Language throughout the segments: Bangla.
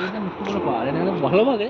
এটা মিষ্টি করে পাওয়া যায় না, ভালো লাগে।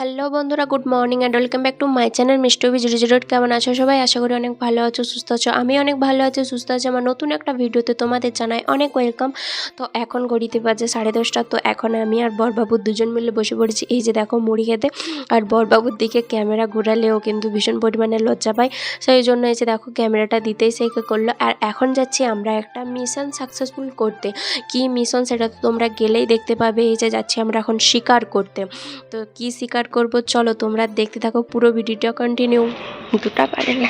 হ্যালো বন্ধুরা, good morning and welcome back to my channel মিষ্টি জিরো জিরো। কেমন আছো সবাই? আশা করি অনেক ভালো আছো, সুস্থ আছো। আমি অনেক ভালো আছি, সুস্থ আছি। আমার নতুন একটা ভিডিওতে তোমাদের জানাই অনেক ওয়েলকাম। তো এখন ঘড়িতে বাজে 10:30। তো এখন আমি আর বরবাবুর দুজন মিলে বসে পড়েছি এই যে দেখো মুড়ি খেতে। আর বরবাবুর দিকে ক্যামেরা ঘোরালেও কিন্তু ভীষণ পরিমাণে লজ্জা পায়, সেই জন্য এই যে দেখো ক্যামেরাটা দিতেই সেকে করলো। আর এখন যাচ্ছি আমরা একটা মিশন সাকসেসফুল করতে। কি মিশন সেটা তো তোমরা গেলেই দেখতে পাবে। এই যে যাচ্ছি আমরা এখন শিকার করতে। তো কি শিকার করব চলো তোমরা দেখতে থাকো পুরো ভিডিওটা কন্টিনিউ। দুটা পারেলে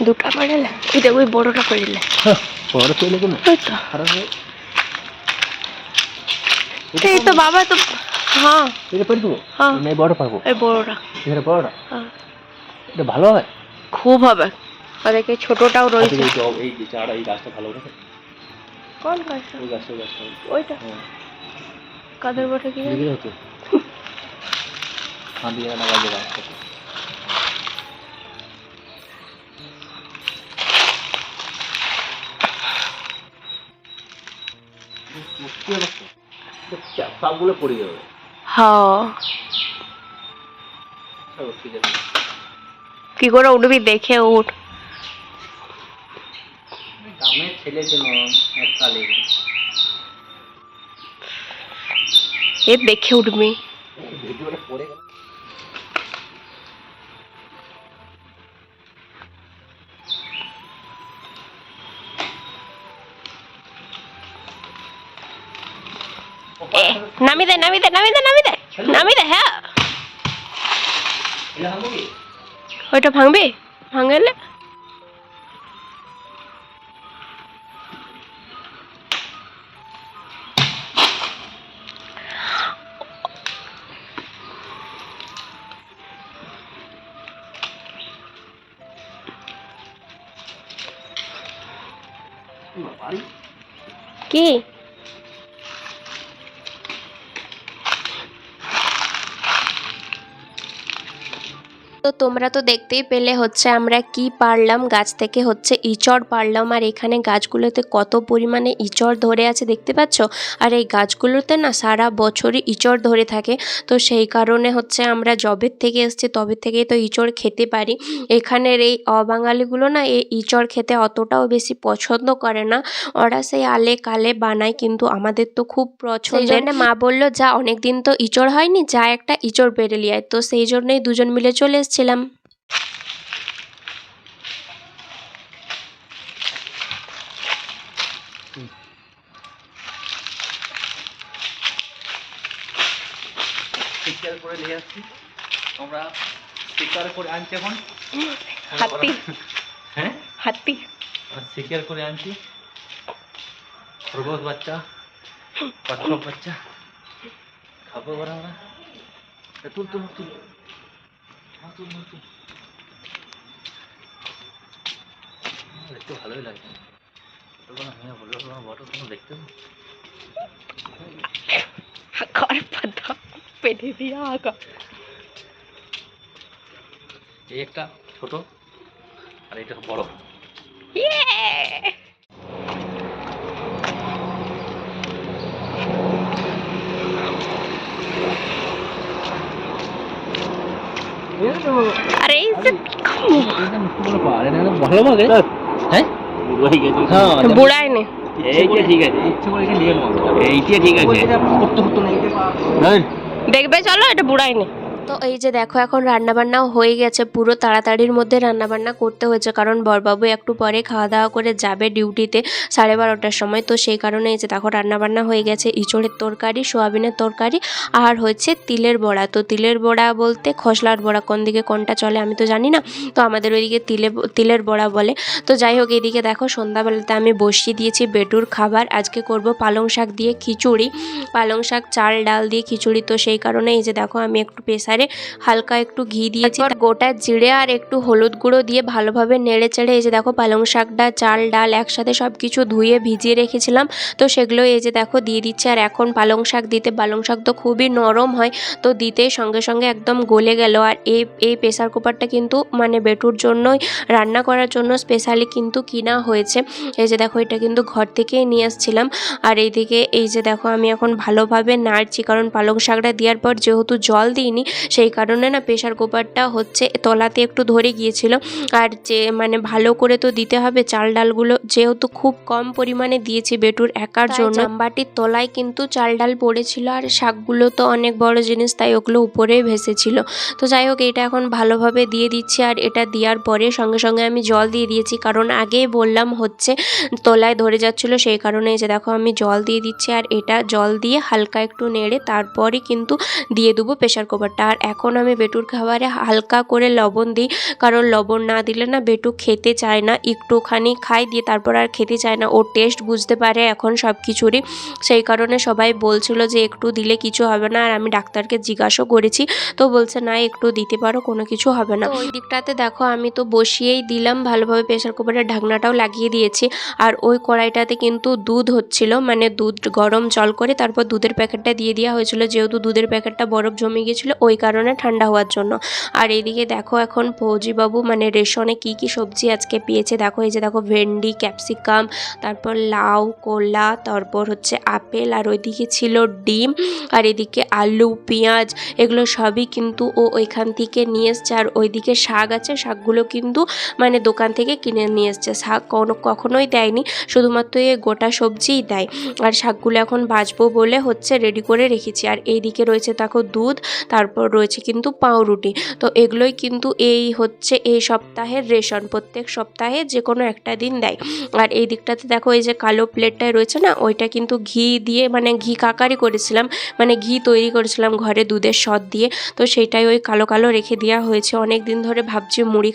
দুটা পারেলে ওই দেখো ওই বড়টা পারেলে বড় পেলে কেন ওই তো খারাপ হয়। এই তো বাবা তো হ্যাঁ এটা পেরে দেবো, হ্যাঁ এই বড় পারবো, এই বড়টা এটা বড়টা হ্যাঁ এটা ভালো হয়, খুব হবে। ওদেরকে ছোটটাও রয়েছে। এই যে চারা, এই গাছটা ভালো হবে। কোন গাছটা? ওই গাছটা, ওই গাছটা, ওইটা কাদের বটে কি দিকে হতো হাঁ দিয়ে না লাগে গাছটা। সবগুলো পড়ে যাবে। হ্যাঁ ঠিক আছে, কি করে উঠবি দেখে উঠ। গ্রামের ছেলে ছিল এককালে, এ দেখে উঠবি। ভিডিওটা পড়ে গেল। নামি দে নামি দে নামি দে নামি দে নামি দে। হ্যাঁ ওইটা ভাঙবি, ভাঙলে কি তো তোমরা তো দেখতেই পেলে হচ্ছে আমরা কি পারলাম গাছ থেকে, হচ্ছে ইচড় পারলাম। আর এখানে গাছগুলোতে কত পরিমাণে ইচড় ধরে আছে দেখতে পাচ্ছ। আর এই গাছগুলোতে না সারা বছরই ইচড় ধরে থাকে। তো সেই কারণে হচ্ছে আমরা যবের থেকে এসছি তবে থেকেই তো ইচড় খেতে পারি। এখানের এই অবাঙালিগুলো না এই ইচড় খেতে অতটাও বেশি পছন্দ করে না, ওরা সেই আলে কালে বানায়, কিন্তু আমাদের তো খুব পছন্দের। সেই জন্য মা বললো যা অনেক দিন তো ইচড় হয়নি, যা একটা ইচড় পেরে লিয়ে আয়। তো সেই জন্যই দুজন মিলে চলে এসেছিলাম। শিকার করে নিয়ে আসছি আমরা, শিকার করে আনছি এখন হাতি, হ্যাঁ হাতি শিকার করে আনছি খরগোশ বাচ্চা, কচ্ছপ বাচ্চা খাবো এবার আমরা। তুল তুল তুল তুল তুল, দেখতে ভালোই লাগছে। হ্যাঁ বললো তোমার বড় কোনো দেখতে পেটে দিয়া আগা। এই একটা ছোট আর এটা বড়। আরে এই যে ভালো লাগে, হ্যাঁ বুড়ায় নে এইটা ঠিক আছে, ইচ্ছে করে নিয়ে নেবো, এইটা ঠিক আছে। দেখবে চলো এটা বুড়াই নে। তো এই যে দেখো এখন রান্নাবান্নাও হয়ে গেছে, পুরো তাড়াতাড়ির মধ্যে রান্নাবান্না করতে হয়েছে, কারণ বরবাবু একটু পরে খাওয়া দাওয়া করে যাবে ডিউটিতে 12:30টার সময়। তো সেই কারণে এই যে দেখো রান্নাবান্না হয়ে গেছে, ইঁচড়ের তরকারি, সোয়াবিনের তরকারি, আর হচ্ছে তিলের বড়া। তো তিলের বড়া বলতে খসলার বড়া, কোন দিকে কোনটা চলে আমি তো জানি না, তো আমাদের ওইদিকে তিলের বড়া বলে। তো যাই হোক এদিকে দেখো সন্ধ্যাবেলাতে আমি বসিয়ে দিয়েছি বেটুর খাবার। আজকে করব পালং শাক দিয়ে খিচুড়ি, পালং শাক চাল ডাল দিয়ে খিচুড়ি। তো সেই কারণে এই যে দেখো আমি একটু প্রেসারে প্রেসারে হালকা একটু ঘি দিয়েছি, গোটা জিরে আর একটু হলুদ গুঁড়ো দিয়ে ভালোভাবে নেড়ে চেড়ে এই যে দেখো পালং শাকটা চাল ডাল একসাথে সব কিছু ধুয়ে ভিজিয়ে রেখেছিলাম, তো সেগুলো এই যে দেখো দিয়ে দিচ্ছি। আর এখন পালং শাক দিতে, পালং শাক তো খুবই নরম হয়, তো দিতেই সঙ্গে সঙ্গে একদম গলে গেল। আর এই প্রেসার কুকারটা কিন্তু মানে বেটুর জন্যই রান্না করার জন্য স্পেশালি কিন্তু কিনা হয়েছে। এই যে দেখো এটা কিন্তু ঘর থেকেই নিয়ে আসছিলাম। আর এইদিকে এই যে দেখো আমি এখন ভালোভাবে নাড়ছি, কারণ পালং শাকটা দেওয়ার পর যেহেতু জল দিইনি সেই কারণে না প্রেসার কুকারটা হচ্ছে তলাতে একটু ধরে গিয়েছিল। আর যে মানে ভালো করে তো দিতে হবে, চাল ডালগুলো যেহেতু খুব কম পরিমাণে দিয়েছি বেটুর একার জন্য, বাটির তলায় কিন্তু চাল ডাল পড়েছিল। আর শাকগুলো তো অনেক বড় জিনিস, তাই ওগুলো উপরেই ভেসেছিল। তো যাই হোক এটা এখন ভালোভাবে দিয়ে দিচ্ছি। আর এটা দেওয়ার পরে সঙ্গে সঙ্গে আমি জল দিয়ে দিয়েছি, কারণ আগেই বললাম হচ্ছে তলায় ধরে যাচ্ছিল, সেই কারণে যে দেখো আমি জল দিয়ে দিচ্ছি। আর এটা জল দিয়ে হালকা একটু নেড়ে তারপরে কিন্তু দিয়ে দেবো প্রেসার কুকারটা। আর এখন আমি বেটুর খাবারে হালকা করে লবণ দিই, কারণ লবণ না দিলে না বেটু খেতে চায় না, একটুখানি খাই দিয়ে তারপর আর খেতে চায় না। ওর টেস্ট বুঝতে পারে এখন সব কিছুরই, সেই কারণে সবাই বলছিল যে একটু দিলে কিছু হবে না। আর আমি ডাক্তারকে জিজ্ঞাসাও করেছি, তো বলছে না একটু দিতে পারো, কোনো কিছু হবে না। ওই দিকটাতে দেখো আমি তো বসিয়েই দিলাম ভালোভাবে, প্রেসার কুকারের ঢাকনাটাও লাগিয়ে দিয়েছি। আর ওই কড়াইটাতে কিন্তু দুধ হচ্ছিল, মানে দুধ গরম জল করে তারপর দুধের প্যাকেটটা দিয়ে দেওয়া হয়েছিল, যেহেতু দুধের প্যাকেটটা বরফ জমে গিয়েছিলো ওই কারণে ঠান্ডা হওয়ার জন্য। আর এইদিকে দেখো এখন ফৌজিবাবু মানে রেশনে কি কি সবজি আজকে পেয়েছে দেখো। এই যে দেখো ভেন্ডি, ক্যাপসিকাম, তারপর লাউ, কলা, তারপর হচ্ছে আপেল, আর ওইদিকে ছিল ডিম, আর এদিকে আলু, পেঁয়াজ, এগুলো সবই কিন্তু ও ওইখান থেকে নিয়ে এসছে। আর ওইদিকে শাক আছে, শাকগুলো কিন্তু মানে দোকান থেকে কিনে নিয়ে এসছে, শাক কখনোই দেয়নি, শুধুমাত্র এই গোটা সবজিই দেয়। আর শাকগুলো এখন ভাজবো বলে হচ্ছে রেডি করে রেখেছি। আর এইদিকে রয়েছে দেখো দুধ, তারপর রয়েছে কিন্তু পাউরুটি। তো এগুলোই কিন্তু এই হচ্ছে এই সপ্তাহের রেশন, প্রত্যেক সপ্তাহে যে কোনো একটা দিন দেয়। আর এই দিকটাতে দেখো এই যে কালো প্লেটটায় রয়েছে না, ওইটা কিন্তু ঘি দিয়ে মানে ঘি কাকারি করেছিলাম, মানে ঘি তৈরি করেছিলাম ঘরে দুধের সর দিয়ে, তো সেইটাই ওই কালো কালো রেখে দেওয়া হয়েছে। অনেক দিন ধরে ভাবছি মুড়ি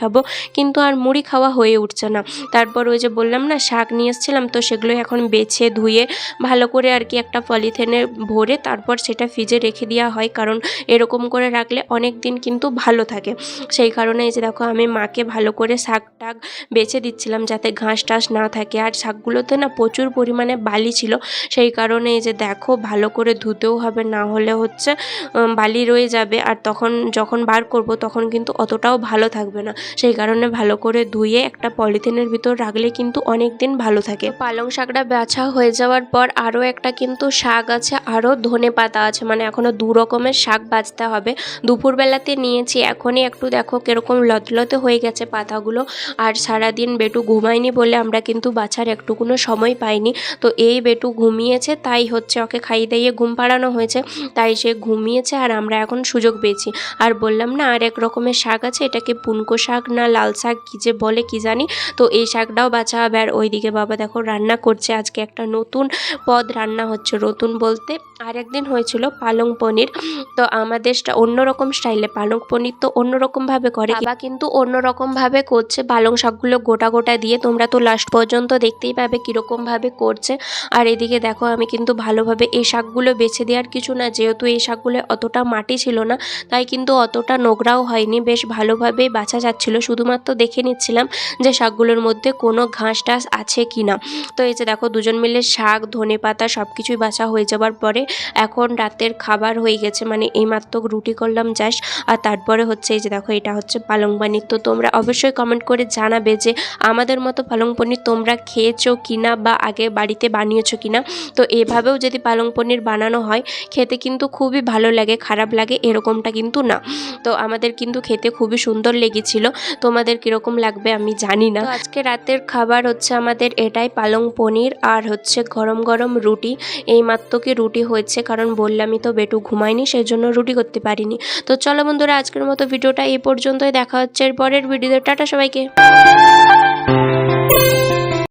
খাবো, কিন্তু আর মুড়ি খাওয়া হয়ে উঠছে না। তারপর ওই যে বললাম না শাক নিয়ে এসেছিলাম, তো সেগুলোই এখন বেছে ধুয়ে ভালো করে আর কি একটা পলিথিনে ভরে তারপর সেটা ফ্রিজে রেখে দেওয়া হয়, কারণ এরকম করে রাখলে অনেক দিন কিন্তু ভালো থাকে। সেই কারণে এই যে দেখো আমি মাকে ভালো করে শাক টাক বেছে দিচ্ছিলাম যাতে ঘাস টাস না থাকে। আর শাকগুলোতে না প্রচুর পরিমাণে বালি ছিল, সেই কারণে এই যে দেখো ভালো করে ধুতেও হবে, না হলে হচ্ছে বালি রয়ে যাবে, আর তখন যখন বার করব তখন কিন্তু অতটাও ভালো থাকবে না। সেই কারণে ভালো করে ধুয়ে একটা পলিথিনের ভিতর রাখলে কিন্তু অনেক দিন ভালো থাকে। পালং শাকটা বাছা হয়ে যাওয়ার পর আরও একটা কিন্তু শাক আছে, আরও ধনে পাতা আছে, মানে এখনও দু রকমের শাক বাছতে হবে। দুপুরবেলাতে নিয়েছি, এখনই একটু দেখো কিরকম লতলতে হয়ে গেছে পাতাগুলো। আর সারাদিন বেটু ঘুমায়নি বলে আমরা কিন্তু বাছার একটুকুনো সময় পাইনি। তো এই বেটু ঘুমিয়েছে, তাই হচ্ছে ওকে খাইয়ে দাইয়ে ঘুম পাড়ানো হয়েছে, তাই সে ঘুমিয়েছে আর আমরা এখন সুযোগ পেয়েছি। আর বললাম না আর এক রকমের শাক আছে, এটাকে পুনকো শাক না লাল শাক কী যে বলে কি জানি, তো এই শাকটাও বাছা হবে। আর ওইদিকে বাবা দেখো রান্না করছে, আজকে একটা নতুন পদ রান্না হচ্ছে, নতুন বলতে আর একদিন হয়েছিল পালং পনির, তো আমাদের অন্যরকম স্টাইলে পালং পনির তো অন্যরকমভাবে করে, বাবা কিন্তু অন্যরকমভাবে করছে, পালং শাকগুলো গোটা গোটা দিয়ে, তোমরা তো লাস্ট পর্যন্ত দেখতেই পাবে কীরকমভাবে করছে। আর এদিকে দেখো আমি কিন্তু ভালোভাবে এই শাকগুলো বেছে দেওয়ার কিছু না, যেহেতু এই শাকগুলো অতটা মাটি ছিল না তাই কিন্তু অতটা নোংরাও হয়নি, বেশ ভালোভাবেই বাছা যাচ্ছিলো, শুধুমাত্র দেখে নিচ্ছিলাম যে শাকগুলোর মধ্যে কোনো ঘাস টাস আছে কি না। তো এই যে দেখো দুজন মিলে শাক ধনে পাতা সব কিছুই বাছা হয়ে যাওয়ার পরে এখন রাতের খাবার হয়ে গেছে, মানে এইমাত্র রুটি করলাম জাস্ট। আর তারপরে হচ্ছে এই যে দেখো এটা হচ্ছে পালং পনির। তো তোমরা অবশ্যই কমেন্ট করে জানাবে যে আমাদের মতো পালং পনির তোমরা খেয়েছো কিনা বা আগে বাড়িতে বানিয়েছো কিনা। তো এভাবেও যদি পালং পনির বানানো হয় খেতে কিন্তু খুবই ভালো লাগে, খারাপ লাগে এরকমটা কিন্তু না। তো আমাদের কিন্তু খেতে খুবই সুন্দর লেগেছিল, তোমাদের কীরকম লাগবে আমি জানি না। তো আজকে রাতের খাবার হচ্ছে আমাদের এটাই, পালং পনির আর হচ্ছে গরম গরম রুটি। এইমাত্র কি রুটি হয়েছে, কারণ বললামই তো বেটু ঘুমায়নি সেই জন্য রুটি করতে পারিনি। তো চলো বন্ধুরা আজকের মতো ভিডিওটা এই পর্যন্তই, দেখা হচ্ছে এর পরের ভিডিওতে, টাটা সবাইকে।